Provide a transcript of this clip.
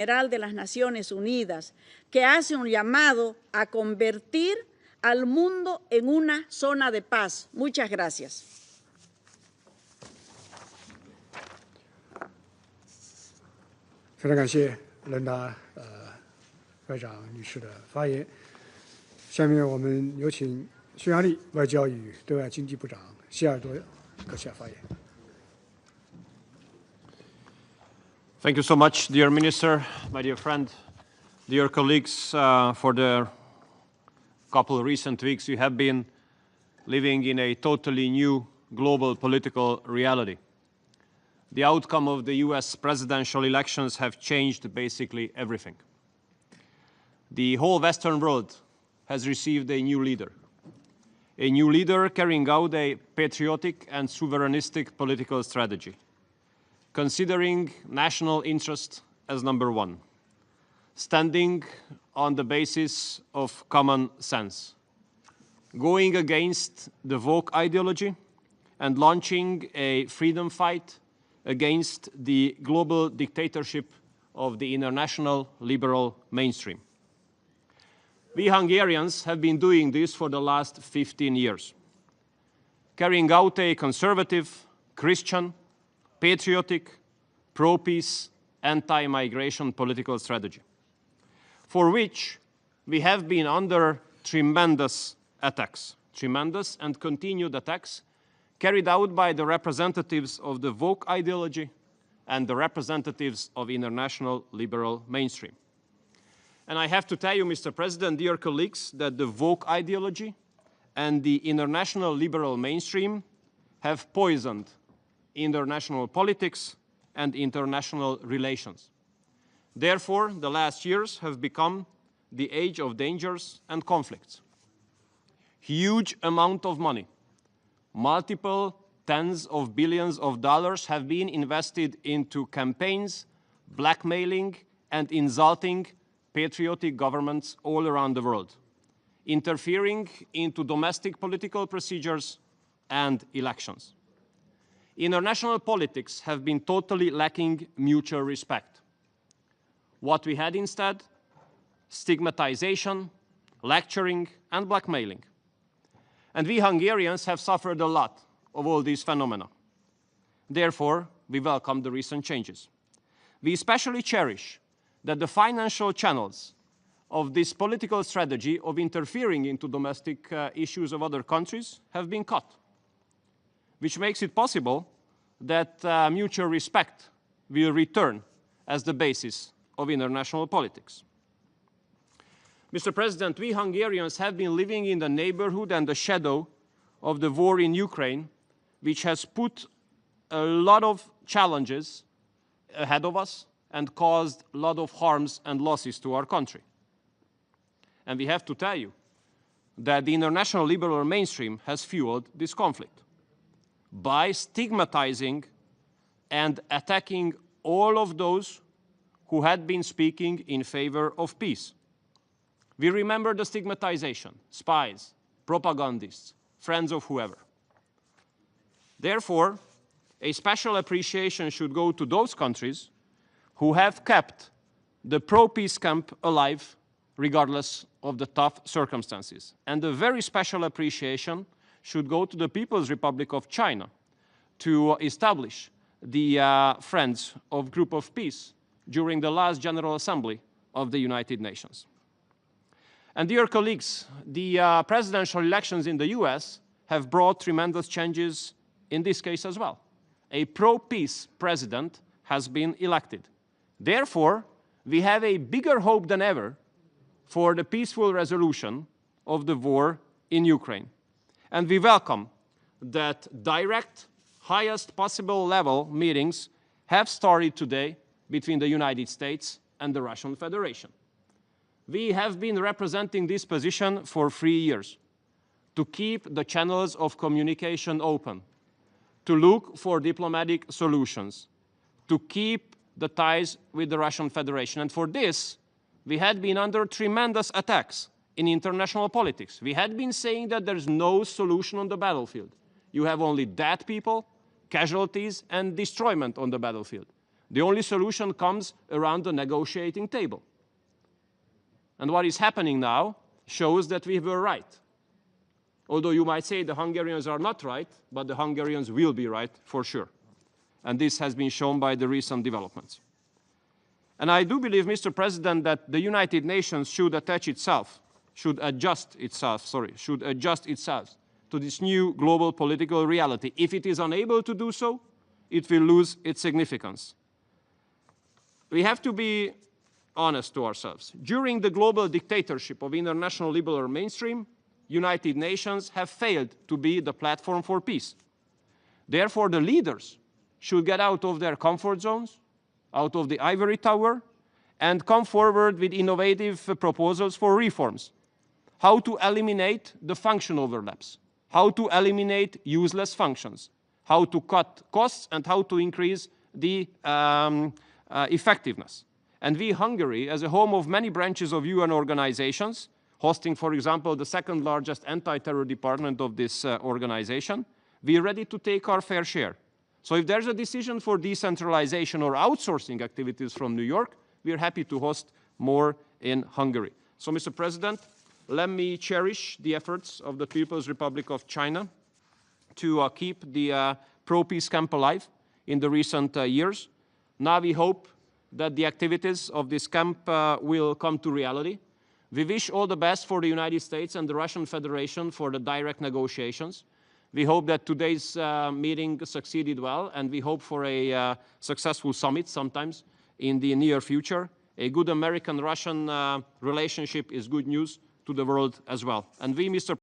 General de las Naciones Unidas, que hace un llamado a convertir al mundo en una zona de paz. Muchas gracias. 非常感谢伦达外长女士的发言。下面我们有请匈牙利外交与对外经济部长希尔多阁下发言。 Thank you so much, dear Minister, my dear friend, dear colleagues. For the couple of recent weeks, we have been living in a totally new global political reality. The outcome of the US presidential elections have changed basically everything. The whole Western world has received a new leader carrying out a patriotic and sovereignistic political strategy, considering national interest as number one, standing on the basis of common sense, going against the woke ideology and launching a freedom fight against the global dictatorship of the international liberal mainstream. We Hungarians have been doing this for the last 15 years, carrying out a conservative, Christian, patriotic, pro-peace, anti-migration political strategy, for which we have been under tremendous attacks, tremendous and continued attacks carried out by the representatives of the woke ideology and the representatives of international liberal mainstream. And I have to tell you, Mr. President, dear colleagues, that the woke ideology and the international liberal mainstream have poisoned international politics and international relations. Therefore, the last years have become the age of dangers and conflicts. Huge amount of money, multiple tens of billions of dollars have been invested into campaigns, blackmailing and insulting patriotic governments all around the world, interfering into domestic political procedures and elections. International politics have been totally lacking mutual respect. What we had instead? Stigmatization, lecturing, and blackmailing. And we Hungarians have suffered a lot of all these phenomena. Therefore, we welcome the recent changes. We especially cherish that the financial channels of this political strategy of interfering into domestic issues of other countries have been cut, which makes it possible that mutual respect will return as the basis of international politics. Mr. President, we Hungarians have been living in the neighborhood and the shadow of the war in Ukraine, which has put a lot of challenges ahead of us and caused a lot of harms and losses to our country. And we have to tell you that the international liberal mainstream has fueled this conflict by stigmatizing and attacking all of those who had been speaking in favor of peace. We remember the stigmatization, spies, propagandists, friends of whoever. Therefore, a special appreciation should go to those countries who have kept the pro-peace camp alive regardless of the tough circumstances. And a very special appreciation should go to the People's Republic of China to establish the Friends of Group of Peace during the last General Assembly of the United Nations. And dear colleagues, the presidential elections in the US have brought tremendous changes in this case as well. A pro-peace president has been elected. Therefore, we have a bigger hope than ever for the peaceful resolution of the war in Ukraine. And we welcome that direct, highest possible level meetings have started today between the United States and the Russian Federation. We have been representing this position for 3 years, to keep the channels of communication open, to look for diplomatic solutions, to keep the ties with the Russian Federation. And for this, we had been under tremendous attacks in international politics. We had been saying that there's no solution on the battlefield. You have only dead people, casualties, and destroyment on the battlefield. The only solution comes around the negotiating table. And what is happening now shows that we were right. Although you might say the Hungarians are not right, but the Hungarians will be right for sure. And this has been shown by the recent developments. And I do believe, Mr. President, that the United Nations should adjust itself to this new global political reality. If it is unable to do so, it will lose its significance. We have to be honest to ourselves. During the global dictatorship of international liberal mainstream, United Nations have failed to be the platform for peace. Therefore, the leaders should get out of their comfort zones, out of the ivory tower, and come forward with innovative proposals for reforms. How to eliminate the function overlaps, how to eliminate useless functions, how to cut costs, and how to increase the effectiveness. And we, Hungary, as a home of many branches of UN organizations, hosting, for example, the second largest anti-terror department of this organization, we are ready to take our fair share. So if there's a decision for decentralization or outsourcing activities from New York, we are happy to host more in Hungary. So, Mr. President, let me cherish the efforts of the People's Republic of China to keep the pro-peace camp alive in the recent years. Now we hope that the activities of this camp will come to reality. We wish all the best for the United States and the Russian Federation for the direct negotiations. We hope that today's meeting succeeded well, and we hope for a successful summit sometimes in the near future. A good American-Russian relationship is good news to the world as well. And we, Mr.